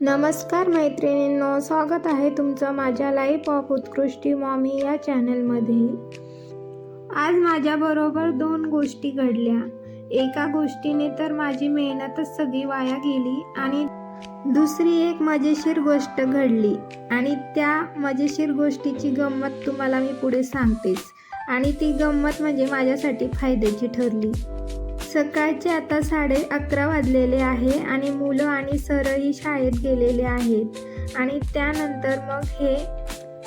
नमस्कार मैत्रिणींनो, स्वागत आहे तुमचं माझ्या लाईफ ऑफ उत्कृष्टी मॉमी या चॅनलमध्ये। आज माझ्याबरोबर 2 गोष्टी घडल्या। एका गोष्टीने तर माझी मेहनतच सगळी वाया गेली आणि दुसरी एक मजेशीर गोष्ट घडली आणि त्या मजेशीर गोष्टीची गंमत तुम्हाला मी पुढे सांगतेच। आणि ती गंमत म्हणजे माझ्यासाठी फायद्याची ठरली। सकाळचे आता 11:30 वाजलेले आहे आणि मुलं आणि सरही शाळेत गेलेले आहेत। आणि त्यानंतर मग हे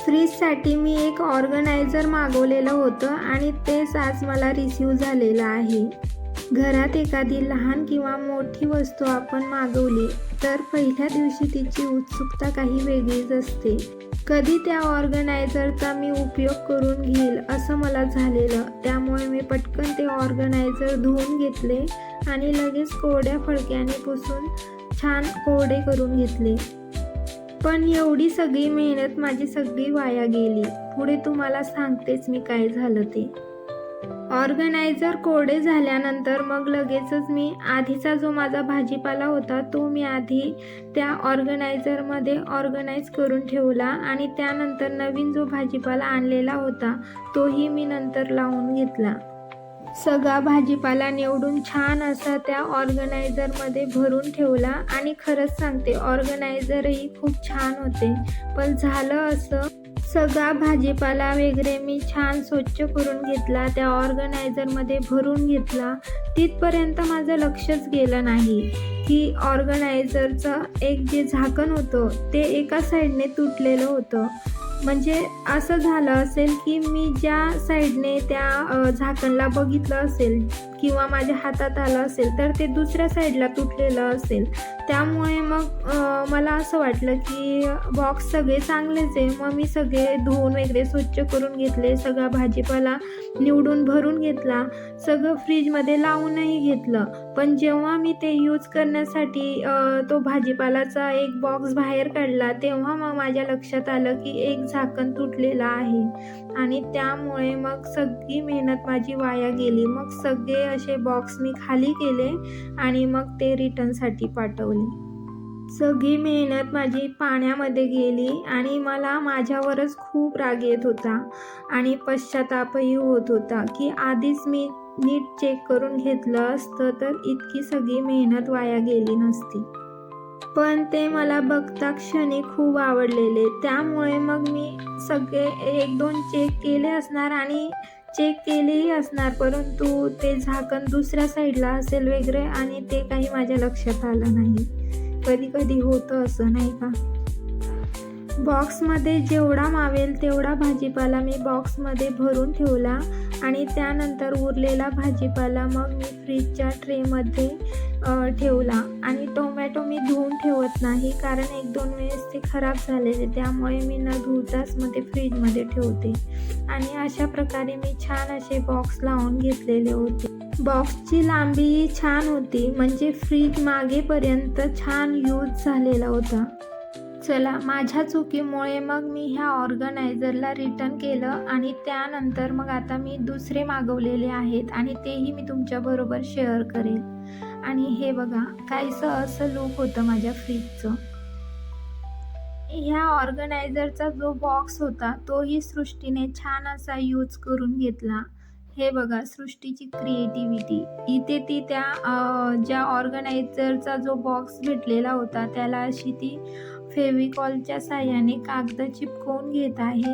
फ्रीजसाठी मी एक ऑर्गनायझर मागवलेलं होतं आणि तेच आज मला रिसीव झालेलं आहे। घरात एखादी लहान किंवा मोठी वस्तू आपण मागवली तर पहिल्या दिवशी तिची उत्सुकता काही वेगळीच असते। कधी त्या ऑर्गनायझरचा मी उपयोग करून घेईल असं मला झालेलं, त्यामुळे मी पटकन ते ऑर्गनायझर धुवून घेतले आणि लगेच कोरड्या फडक्याने पुसून छान कोरडे करून घेतले। पण एवढी सगळी मेहनत माझी सगळी वाया गेली। पुढे तुम्हाला सांगतेच मी काय झालं ते। ऑर्गनायझर कोरडे झाल्यानंतर मग लगेचच मी आधीचा जो माझा भाजीपाला होता तो मी आधी त्या ऑर्गनायझरमध्ये ऑर्गनाइज करून ठेवला आणि त्यानंतर नवीन जो भाजीपाला आणलेला होता तोही मी नंतर लावून घेतला। सगळा भाजीपाला निवडून छान असा त्या ऑर्गनायझरमध्ये भरून ठेवला आणि खरंच सांगते ऑर्गनायझरही खूप छान होते। पण झालं असं, सगळा भाजीपाला वगैरे मी छान स्वच्छ करून घेतला, त्या ऑर्गनायझरमध्ये भरून घेतला। तिथपर्यंत माझं लक्षच गेलं नाही की ऑर्गनायझरचं एक जे झाकण होतं ते एका साईडने तुटलेलं होतं। म्हणजे असं झालं असेल की मी ज्या साईडने त्या झाकणला बघितलं असेल किंवा माझ्या हातात आलं असेल तर ते दुसऱ्या साईडला तुटलेलं असेल। त्यामुळे मग मला असं वाटलं की बॉक्स सगळे चांगलेच आहे। मग मी सगळे धुवून वगैरे स्वच्छ करून घेतले, सगळा भाजीपाला निवडून भरून घेतला, सगळं फ्रीजमध्ये लावूनही घेतलं। पण जेव्हा मी ते यूज करण्यासाठी तो भाजीपालाचा एक बॉक्स बाहेर काढला तेव्हा मग माझ्या लक्षात आलं की एक झाकण तुटलेलं आहे आणि त्यामुळे मग सगळी मेहनत माझी वाया गेली। मग सगळे असे बॉक्स मी खाली केले आणि मग ते रिटर्नसाठी पाठवले। सगळी मेहनत माझी पाण्यामध्ये गेली आणि मला माझ्यावरच खूप राग येत होता आणि पश्चातापही होत होता की आधीच मी नीट चेक करून घेतलं असतं तर इतकी सगळी मेहनत वाया गेली नसती। पण ते मला बघता क्षणी खूप आवडलेले, त्यामुळे मग मी सगळे 1-2 चेक केले असणार आणि चेक केलेही असणार, परंतु ते झाकण दुसऱ्या साईडला असेल वगैरे आणि ते काही माझ्या लक्षात आलं नाही। कधी कधी होतं असं, नाही का। बॉक्समध्ये जेवढा मावेल तेवढा भाजीपाला मी बॉक्समध्ये भरून ठेवला आणि त्यानंतर उरलेला भाजीपाला मग मी फ्रीजच्या ट्रेमध्ये ठेवला। आणि टोमॅटो मी धुवून ठेवत नाही कारण 1-2 वेळेस ते खराब झालेले, त्यामुळे मी न धुताच मग ते फ्रीजमध्ये ठेवते। आणि अशा प्रकारे मी छान असे बॉक्स लावून घेतलेले होते। बॉक्सची लांबीही छान होती, म्हणजे फ्रीज मागेपर्यंत छान यूज झालेला होता। चला, माझ्या चुकीमुळे मग मी ह्या ऑर्गनायझरला रिटर्न केलं आणि त्यानंतर मग आता मी दुसरे मागवलेले आहेत आणि तेही मी तुमच्याबरोबर शेअर करेल। आणि हे बघा, काहीसं असं लूक होतं माझ्या फ्रीजचं। ह्या ऑर्गनायझरचा जो बॉक्स होता तोही सृष्टीने छान असा यूज करून घेतला। हे बघा सृष्टीची क्रिएटिव्हिटी। इथे ती त्या ज्या ऑर्गनायझरचा जो बॉक्स भेटलेला होता त्याला अशी ती फेविकॉलच्या साहाय्याने कागद चिपकवून घेत आहे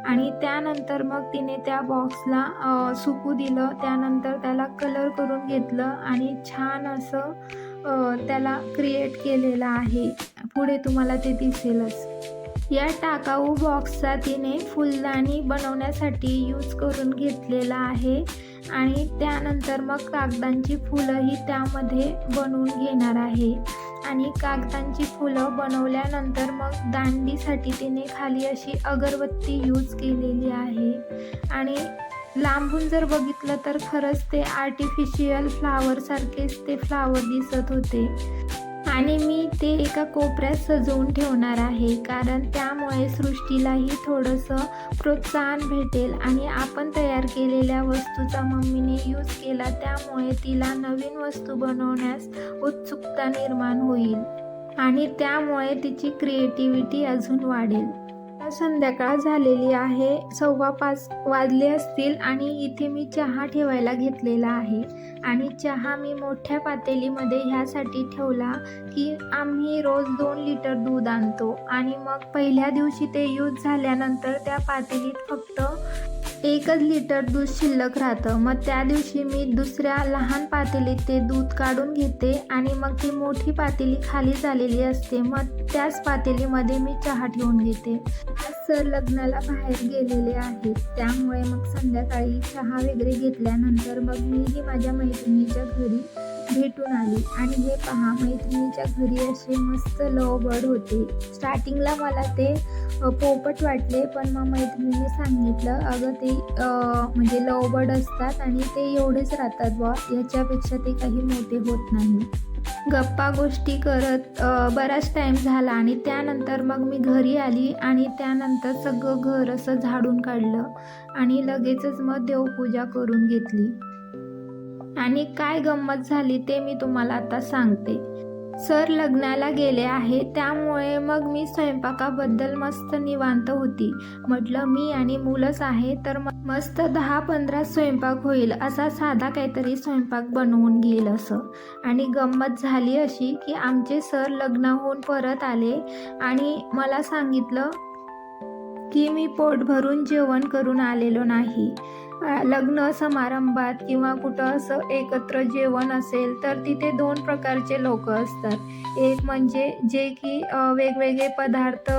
आणि त्यानंतर मग तिने त्या बॉक्सला सुकू दिलं, त्यानंतर त्याला कलर करून घेतलं आणि छान असं त्याला क्रिएट केलेलं आहे। पुढे तुम्हाला ते दिसेलच। या टाकाऊ बॉक्सचा तिने फुलदाणी बनवण्यासाठी यूज करून घेतलेला आहे आणि त्यानंतर मग कागदांची फुलंही त्यामध्ये बनवून घेणार आहे। आणि कागदांची फुलं बनवल्यानंतर मग दांडीसाठी तिने खाली अशी अगरबत्ती यूज केलेली आहे। आणि लांबून जर बघितलं तर खरंच ते आर्टिफिशियल फ्लावर सारखेच ते फ्लावर दिसत होते आणि मी ते एका कोपऱ्यात सजवून ठेवणार आहे कारण त्यामुळे सृष्टीलाही थोडंसं प्रोत्साहन भेटेल आणि आपण तयार केलेल्या वस्तूचा मम्मीने यूज केला त्यामुळे तिला नवीन वस्तू बनवण्यास उत्सुकता निर्माण होईल। आणि त्यामुळे तिची क्रिएटिव्हिटी अजून वाढेल. संध्याकाळ झालेली आहे, 5:15 वाजले असतील आणि इथे मी चहा ठेवायला घेतलेला आहे. आणि चहा मी मोठ्या पातेलीमध्ये ह्यासाठी ठेवला की आम्ही रोज 2 लिटर दूध आणतो आणि मग पहिल्या दिवशी ते यूज झाल्यानंतर त्या पातेलीत फक्त 1च लिटर दूध शिल्लक राहतं. मग त्या दिवशी मी दुसऱ्या लहान पातेलीत ते दूध काढून घेते आणि मग ती मोठी पातेली खाली झालेली असते, मग त्याच पातेलीमध्ये मी चहा ठेवून घेते. सर लग्नाला बाहेर गेलेले आहेत, त्यामुळे मग संध्याकाळी चहा वगैरे घेतल्यानंतर मग मीही माझ्या मैत्रिणीच्या घरी भेटून आली. आणि हे पहा, मैत्रिणीच्या घरी असे मस्त लव बर्ड होते. स्टार्टिंगला मला ते पोपट वाटले, पण मग मैत्रिणीने सांगितलं अगं ते म्हणजे लव बर्ड असतात आणि ते एवढेच राहतात बुवा, याच्यापेक्षा ते काही मोठे होत नाही. गप्पा गोष्टी करत बराच टाईम झाला आणि त्यानंतर मग मी घरी आली आणि त्यानंतर सगळं घर असं झाडून काढलं आणि लगेचच मग देवपूजा करून घेतली. आणि काय गंमत झाली ते मी तुम्हाला आता सांगते. सर लग्नाला गेले आहे, त्यामुळे मग मी स्वयंपाकाबद्दल मस्त निवांत होती. म्हटलं मी आणि मुलंच आहे तर मस्त 10-15 स्वयंपाक होईल, असा साधा काहीतरी स्वयंपाक बनवून घेईल असं. आणि गंमत झाली अशी की आमचे सर लग्नाहून परत आले आणि मला सांगितलं की मी पोट भरून जेवण करून आलेलो नाही. लग्न समारंभात किंवा कुठं असं एकत्र जेवण असेल तर तिथे 2 प्रकारचे लोक असतात. एक म्हणजे जे की वेगवेगळे पदार्थ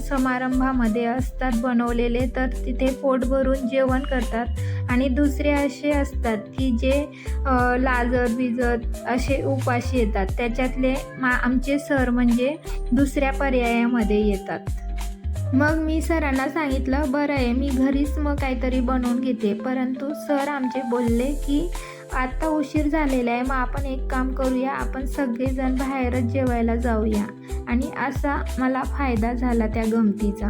समारंभामध्ये असतात बनवलेले, तर तिथे पोट भरून जेवण करतात. आणि दुसरे असे असतात की जे लाजत बिजत असे उपाशी येतात. त्याच्यातले आमचे सर म्हणजे दुसऱ्या पर्यायामध्ये येतात. मग मी सरांना सांगितलं बरं आहे, मी घरीच मग काहीतरी बनवून घेते. परंतु सर आमचे बोलले की आत्ता उशीर झालेला आहे, मग आपण एक काम करूया, आपण सगळेजण बाहेरच जेवायला जाऊया. आणि असा मला फायदा झाला त्या गमतीचा.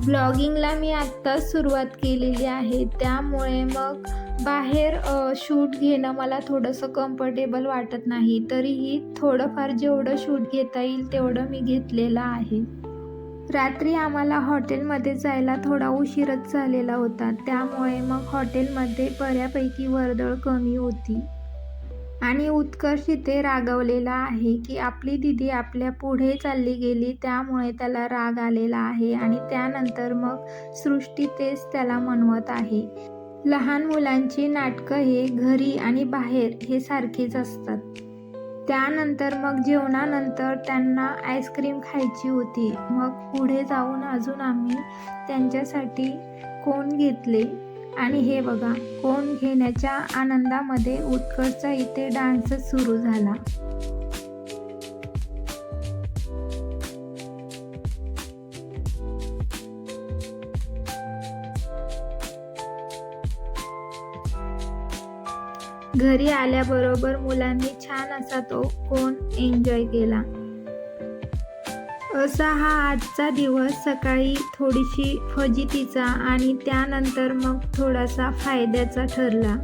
ब्लॉगिंगला मी आत्ताच सुरुवात केलेली आहे, त्यामुळे मग बाहेर शूट घेणं मला थोडंसं कम्फर्टेबल वाटत नाही. तरीही थोडंफार जेवढं शूट घेता येईल तेवढं मी घेतलेलं आहे. रात्री आम्हाला हॉटेलमध्ये जायला थोडा उशीरच झालेला होता, त्यामुळे मग हॉटेलमध्ये बऱ्यापैकी वर्दळ कमी होती. आणि उत्कर्ष इथे रागवलेला आहे की आपली दीदी आपल्या पुढे चालली गेली, त्यामुळे त्याला राग आलेला आहे. आणि त्यानंतर मग सृष्टी तेच त्याला म्हणवत आहे. लहान मुलांची नाटकं हे घरी आणि बाहेर हे सारखेच असतात. त्यानंतर मग जेवणानंतर त्यांना आईस्क्रीम खायची होती. मग पुढे जाऊन अजून आम्ही त्यांच्यासाठी कोन घेतले. आणि हे बघा, कोन घेण्याच्या आनंदामध्ये उत्कर्षचा इथे डान्सच सुरू झाला. घरी आल्याबरोबर मुलांनी छान असा तो कोन एन्जॉय केला. असा हा आजचा दिवस सकाळी थोडीशी फजितीचा आणि त्यानंतर मग थोडासा फायद्याचा ठरला.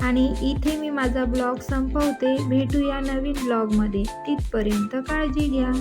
आणि इथे मी माझा ब्लॉग संपवते. भेटूया नवीन ब्लॉगमध्ये. तिथपर्यंत काळजी घ्या.